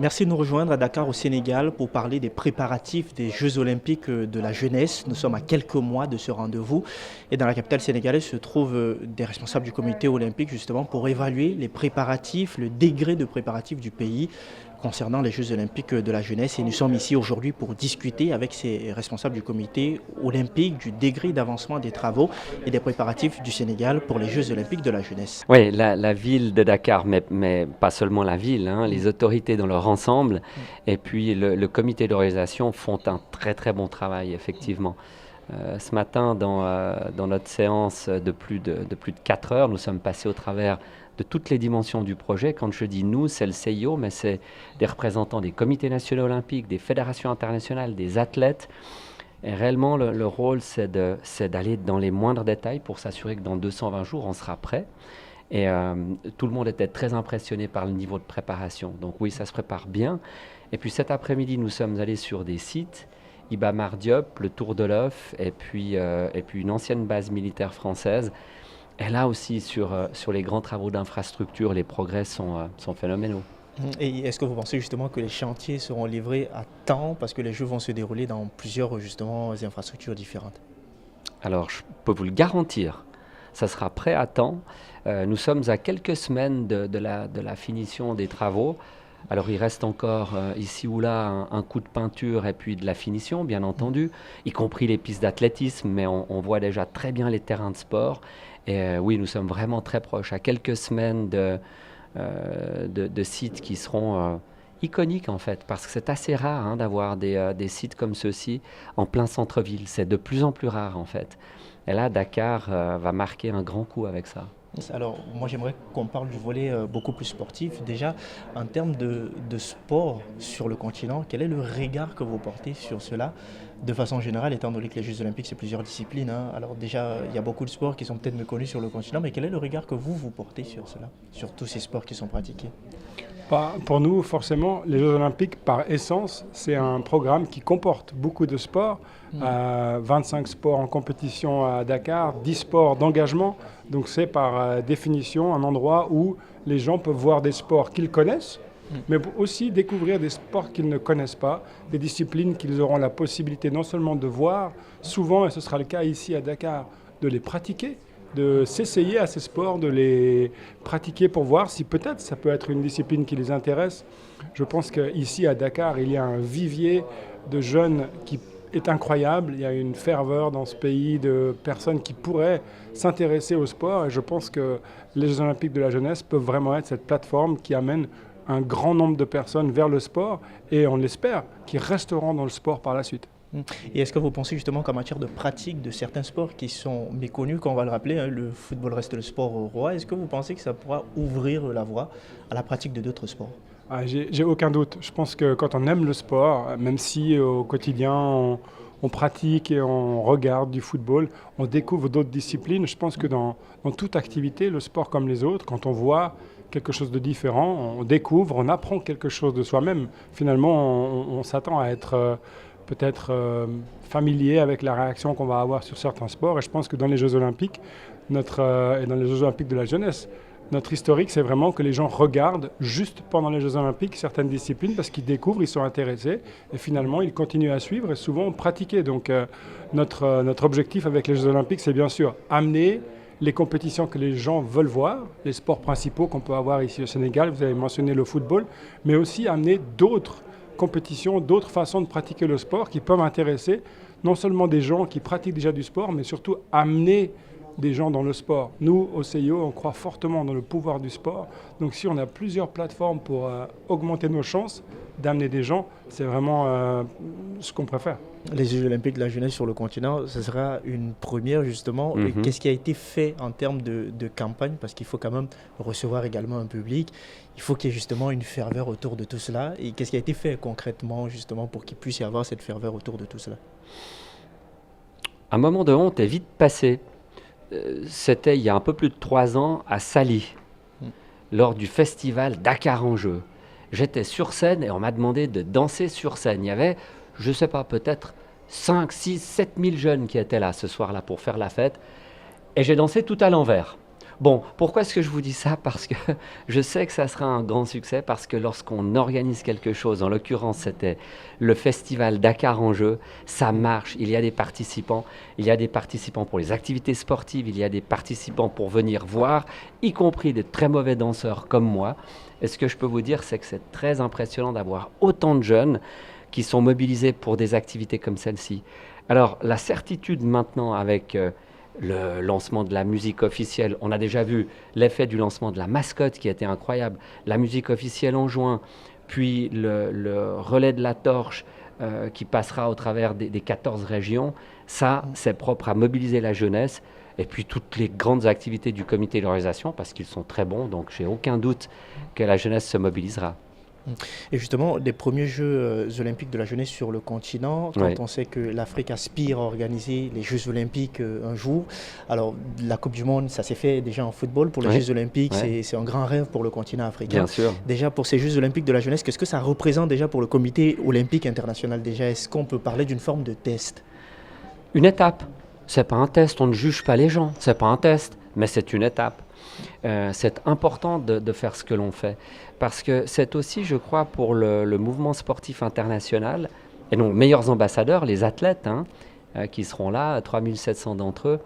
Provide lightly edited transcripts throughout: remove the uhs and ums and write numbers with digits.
Merci de nous rejoindre à Dakar au Sénégal pour parler des préparatifs des Jeux Olympiques de la jeunesse. Nous sommes à quelques mois de ce rendez-vous et dans la capitale sénégalaise se trouvent des responsables du comité olympique justement pour évaluer les préparatifs, le degré de préparatifs du pays concernant les Jeux Olympiques de la jeunesse. Et nous sommes ici aujourd'hui pour discuter avec ces responsables du comité olympique du degré d'avancement des travaux et des préparatifs du Sénégal pour les Jeux Olympiques de la jeunesse. Oui, la ville de Dakar, mais pas seulement la ville, les autorités dans leur ensemble et puis le comité d'organisation font un très très bon travail, effectivement. Ce matin, dans notre séance de plus de 4 heures, nous sommes passés au travers de toutes les dimensions du projet. Quand je dis nous, c'est le CIO, mais c'est des représentants des comités nationaux olympiques, des fédérations internationales, des athlètes. Et réellement, le rôle, c'est d'aller dans les moindres détails pour s'assurer que dans 220 jours, on sera prêt. Et tout le monde était très impressionné par le niveau de préparation. Donc oui, ça se prépare bien. Et puis cet après-midi, nous sommes allés sur des sites, Iba Mar Diop, le Tour de l'Oeuf, et puis une ancienne base militaire française. Et là aussi, sur les grands travaux d'infrastructure, les progrès sont phénoménaux. Et est-ce que vous pensez justement que les chantiers seront livrés à temps parce que les Jeux vont se dérouler dans plusieurs justement infrastructures différentes? Alors, je peux vous le garantir, ça sera prêt à temps. Nous sommes à quelques semaines de la finition des travaux. Alors, il reste encore ici ou là un coup de peinture et puis de la finition, bien entendu, y compris les pistes d'athlétisme, mais on voit déjà très bien les terrains de sport. Et oui, nous sommes vraiment très proches, à quelques semaines de sites qui seront iconiques en fait, parce que c'est assez rare d'avoir des sites comme ceux-ci en plein centre-ville. C'est de plus en plus rare en fait. Et là, Dakar va marquer un grand coup avec ça. Alors, moi j'aimerais qu'on parle du volet beaucoup plus sportif. Déjà, en termes de sport sur le continent, quel est le regard que vous portez sur cela de façon générale, étant donné que les Jeux Olympiques, c'est plusieurs disciplines. Alors déjà, il y a beaucoup de sports qui sont peut-être méconnus sur le continent, mais quel est le regard que vous portez sur cela, sur tous ces sports qui sont pratiqués? Pour nous, forcément, les Jeux Olympiques, par essence, c'est un programme qui comporte beaucoup de sports. 25 sports en compétition à Dakar, 10 sports d'engagement. Donc c'est par définition un endroit où les gens peuvent voir des sports qu'ils connaissent, mais aussi découvrir des sports qu'ils ne connaissent pas, des disciplines qu'ils auront la possibilité non seulement de voir, souvent, et ce sera le cas ici à Dakar, de les pratiquer, de s'essayer à ces sports, de les pratiquer pour voir si peut-être ça peut être une discipline qui les intéresse. Je pense qu'ici à Dakar, il y a un vivier de jeunes qui est incroyable. Il y a une ferveur dans ce pays de personnes qui pourraient s'intéresser au sport et je pense que les Jeux Olympiques de la jeunesse peuvent vraiment être cette plateforme qui amène un grand nombre de personnes vers le sport et on l'espère, qui resteront dans le sport par la suite. Et est-ce que vous pensez justement qu'en matière de pratique de certains sports qui sont méconnus, qu'on va le rappeler, le football reste le sport roi, est-ce que vous pensez que ça pourra ouvrir la voie à la pratique de d'autres sports? J'ai aucun doute. Je pense que quand on aime le sport, même si au quotidien on pratique et on regarde du football, on découvre d'autres disciplines. Je pense que dans toute activité, le sport comme les autres, quand on voit quelque chose de différent, on découvre, on apprend quelque chose de soi-même. Finalement, on s'attend à être peut-être familier avec la réaction qu'on va avoir sur certains sports. Et je pense que dans les Jeux Olympiques, et dans les Jeux Olympiques de la jeunesse, notre historique, c'est vraiment que les gens regardent juste pendant les Jeux Olympiques certaines disciplines parce qu'ils découvrent, ils sont intéressés et finalement ils continuent à suivre et souvent pratiquer. Donc notre objectif avec les Jeux Olympiques, c'est bien sûr amener les compétitions que les gens veulent voir, les sports principaux qu'on peut avoir ici au Sénégal, vous avez mentionné le football, mais aussi amener d'autres compétitions, d'autres façons de pratiquer le sport qui peuvent intéresser non seulement des gens qui pratiquent déjà du sport, mais surtout amener des gens dans le sport. Nous, au CIO, on croit fortement dans le pouvoir du sport. Donc si on a plusieurs plateformes pour augmenter nos chances d'amener des gens, c'est vraiment ce qu'on préfère. Les Jeux Olympiques de la jeunesse sur le continent, ce sera une première justement. Qu'est-ce qui a été fait en termes de campagne? Parce qu'il faut quand même recevoir également un public. Il faut qu'il y ait justement une ferveur autour de tout cela. Et qu'est-ce qui a été fait concrètement justement pour qu'il puisse y avoir cette ferveur autour de tout cela? Un moment de honte est vite passé. C'était il y a un peu plus de 3 ans à Sali, lors du festival Dakar en Jeux. J'étais sur scène et on m'a demandé de danser sur scène. Il y avait, je ne sais pas, peut-être 5, 6, 7 000 jeunes qui étaient là ce soir-là pour faire la fête. Et j'ai dansé tout à l'envers. Bon, pourquoi est-ce que je vous dis ça? Parce que je sais que ça sera un grand succès, parce que lorsqu'on organise quelque chose, en l'occurrence c'était le festival Dakar en jeu, ça marche, il y a des participants, pour les activités sportives, il y a des participants pour venir voir, y compris des très mauvais danseurs comme moi. Et ce que je peux vous dire, c'est que c'est très impressionnant d'avoir autant de jeunes qui sont mobilisés pour des activités comme celle-ci. Alors la certitude maintenant avec le lancement de la musique officielle, on a déjà vu l'effet du lancement de la mascotte qui a été incroyable, la musique officielle en juin, puis le relais de la torche qui passera au travers des 14 régions, ça c'est propre à mobiliser la jeunesse, et puis toutes les grandes activités du comité d'organisation, parce qu'ils sont très bons, donc j'ai aucun doute que la jeunesse se mobilisera. Et justement, les premiers Jeux olympiques de la jeunesse sur le continent, quand Oui. on sait que l'Afrique aspire à organiser les Jeux olympiques un jour, alors la Coupe du Monde, ça s'est fait déjà en football pour les Oui. Jeux olympiques, Ouais. c'est un grand rêve pour le continent africain. Bien sûr. Déjà pour ces Jeux olympiques de la jeunesse, qu'est-ce que ça représente déjà pour le comité olympique international déjà? Est-ce qu'on peut parler d'une forme de test? Une étape. C'est pas un test, on ne juge pas les gens. C'est pas un test, mais c'est une étape. C'est important de faire ce que l'on fait, parce que c'est aussi, je crois, pour le mouvement sportif international, et donc meilleurs ambassadeurs, les athlètes qui seront là, 3700 d'entre eux.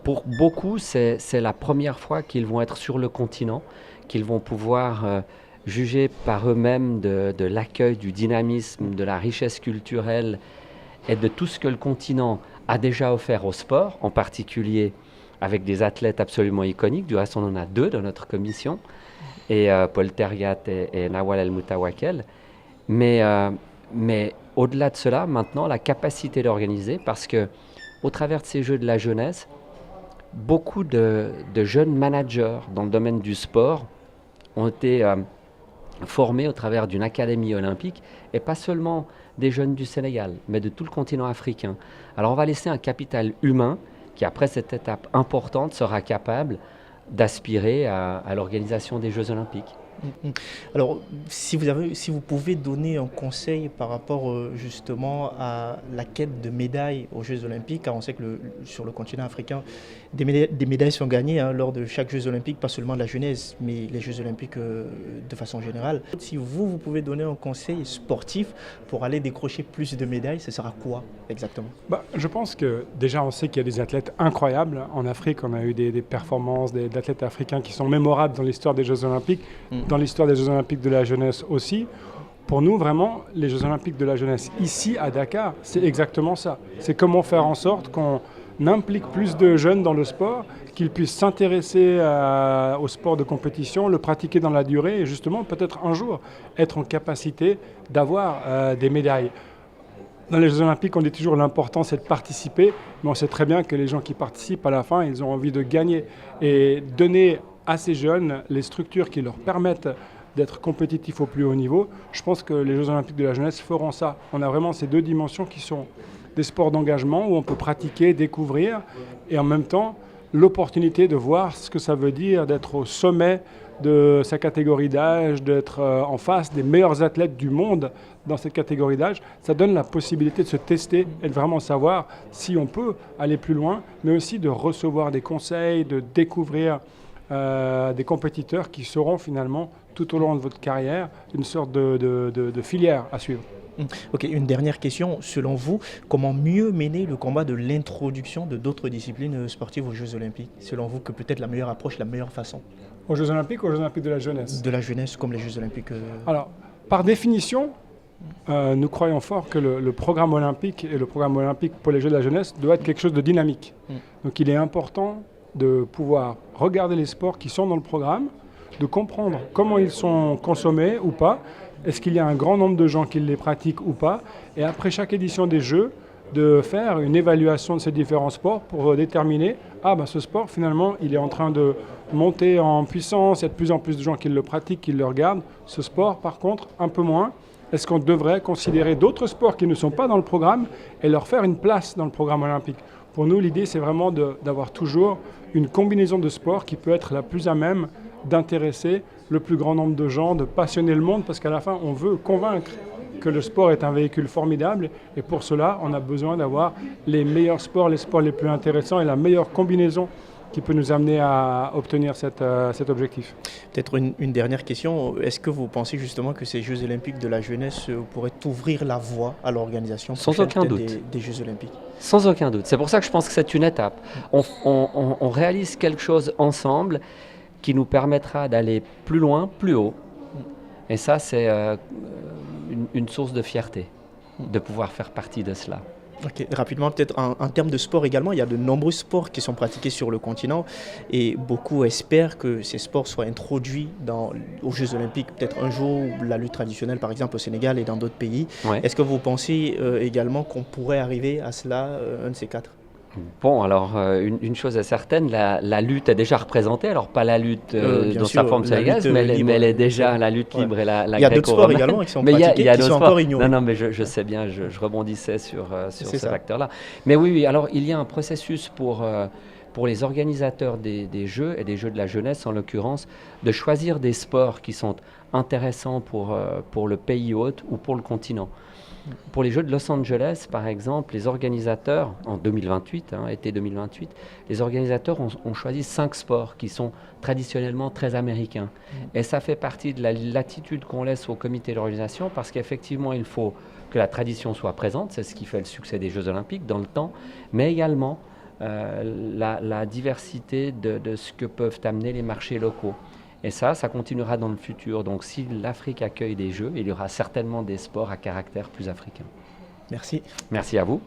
Pour beaucoup, c'est la première fois qu'ils vont être sur le continent, qu'ils vont pouvoir juger par eux-mêmes de l'accueil, du dynamisme, de la richesse culturelle et de tout ce que le continent a déjà offert au sport, en particulier avec des athlètes absolument iconiques. Du reste, on en a 2 dans notre commission, et Paul Tergat et Nawal El Moutawakel. Mais au-delà de cela, maintenant, la capacité d'organiser, parce que au travers de ces Jeux de la jeunesse, beaucoup de jeunes managers dans le domaine du sport ont été formés au travers d'une académie olympique, et pas seulement des jeunes du Sénégal, mais de tout le continent africain. Alors on va laisser un capital humain qui, après cette étape importante, sera capable d'aspirer à l'organisation des Jeux olympiques. Alors, si vous pouvez donner un conseil par rapport justement à la quête de médailles aux Jeux olympiques, car on sait que sur le continent africain, des médailles sont gagnées lors de chaque Jeux olympique, pas seulement de la jeunesse, mais les Jeux olympiques de façon générale. Si vous pouvez donner un conseil sportif pour aller décrocher plus de médailles, ce sera quoi exactement? Je pense que déjà on sait qu'il y a des athlètes incroyables. En Afrique, on a eu des performances d'athlètes africains qui sont mémorables dans l'histoire des Jeux olympiques, dans l'histoire des Jeux olympiques de la jeunesse aussi. Pour nous, vraiment, les Jeux olympiques de la jeunesse ici à Dakar, c'est exactement ça. C'est comment faire en sorte qu'on implique plus de jeunes dans le sport, qu'ils puissent s'intéresser au sport de compétition, le pratiquer dans la durée et justement peut-être un jour être en capacité d'avoir des médailles. Dans les Jeux olympiques, on dit toujours l'important c'est de participer, mais on sait très bien que les gens qui participent à la fin, ils ont envie de gagner. Et donner à ces jeunes les structures qui leur permettent d'être compétitifs au plus haut niveau, je pense que les Jeux olympiques de la jeunesse feront ça. On a vraiment ces 2 dimensions qui sont des sports d'engagement où on peut pratiquer, découvrir, et en même temps l'opportunité de voir ce que ça veut dire d'être au sommet de sa catégorie d'âge, d'être en face des meilleurs athlètes du monde dans cette catégorie d'âge. Ça donne la possibilité de se tester et de vraiment savoir si on peut aller plus loin, mais aussi de recevoir des conseils, de découvrir des compétiteurs qui seront finalement tout au long de votre carrière une sorte de filière à suivre. Ok, une dernière question. Selon vous, comment mieux mener le combat de l'introduction de d'autres disciplines sportives aux Jeux olympiques? Selon vous, que peut-être la meilleure approche, la meilleure façon? Aux Jeux olympiques ou aux Jeux olympiques de la jeunesse? De la jeunesse comme les Jeux olympiques. Alors, par définition, nous croyons fort que le programme olympique et le programme olympique pour les Jeux de la jeunesse doit être quelque chose de dynamique. Donc il est important de pouvoir regarder les sports qui sont dans le programme, de comprendre comment ils sont consommés ou pas, est-ce qu'il y a un grand nombre de gens qui les pratiquent ou pas, et après chaque édition des Jeux, de faire une évaluation de ces différents sports pour déterminer, ce sport finalement il est en train de monter en puissance, il y a de plus en plus de gens qui le pratiquent, qui le regardent, ce sport par contre un peu moins. Est-ce qu'on devrait considérer d'autres sports qui ne sont pas dans le programme et leur faire une place dans le programme olympique? Pour nous, l'idée, c'est vraiment d'avoir toujours une combinaison de sports qui peut être la plus à même d'intéresser le plus grand nombre de gens, de passionner le monde, parce qu'à la fin, on veut convaincre que le sport est un véhicule formidable. Et pour cela, on a besoin d'avoir les meilleurs sports, les sports les plus intéressants et la meilleure combinaison qui peut nous amener à obtenir cet objectif. Peut-être une dernière question. Est-ce que vous pensez justement que ces Jeux olympiques de la jeunesse pourraient ouvrir la voie à l'organisation Sans aucun doute. Des Jeux olympiques? Sans aucun doute. C'est pour ça que je pense que c'est une étape. On réalise quelque chose ensemble qui nous permettra d'aller plus loin, plus haut. Et ça, c'est une source de fierté de pouvoir faire partie de cela. Ok, rapidement, peut-être en termes de sport également, il y a de nombreux sports qui sont pratiqués sur le continent et beaucoup espèrent que ces sports soient introduits aux Jeux olympiques, peut-être un jour, la lutte traditionnelle par exemple au Sénégal et dans d'autres pays. Ouais. Est-ce que vous pensez également qu'on pourrait arriver à cela, un de ces quatre? Bon, alors, une chose est certaine, la lutte est déjà représentée. Alors, pas la lutte dans sa forme sénégalaise, mais elle est déjà la lutte libre et la Il y a d'autres sports également qui sont pratiqués, qui sont encore ignorés. Non, mais je sais bien, je rebondissais sur ce facteur-là. Mais oui, alors, il y a un processus pour les organisateurs des Jeux et des Jeux de la jeunesse, en l'occurrence, de choisir des sports qui sont intéressants pour le pays hôte ou pour le continent. Pour les Jeux de Los Angeles, par exemple, les organisateurs, en 2028, été 2028, les organisateurs ont choisi 5 sports qui sont traditionnellement très américains. Et ça fait partie de la latitude qu'on laisse au comité d'organisation parce qu'effectivement, il faut que la tradition soit présente, c'est ce qui fait le succès des Jeux olympiques dans le temps, mais également la diversité de ce que peuvent amener les marchés locaux. Et ça continuera dans le futur. Donc si l'Afrique accueille des Jeux, il y aura certainement des sports à caractère plus africain. Merci. Merci à vous.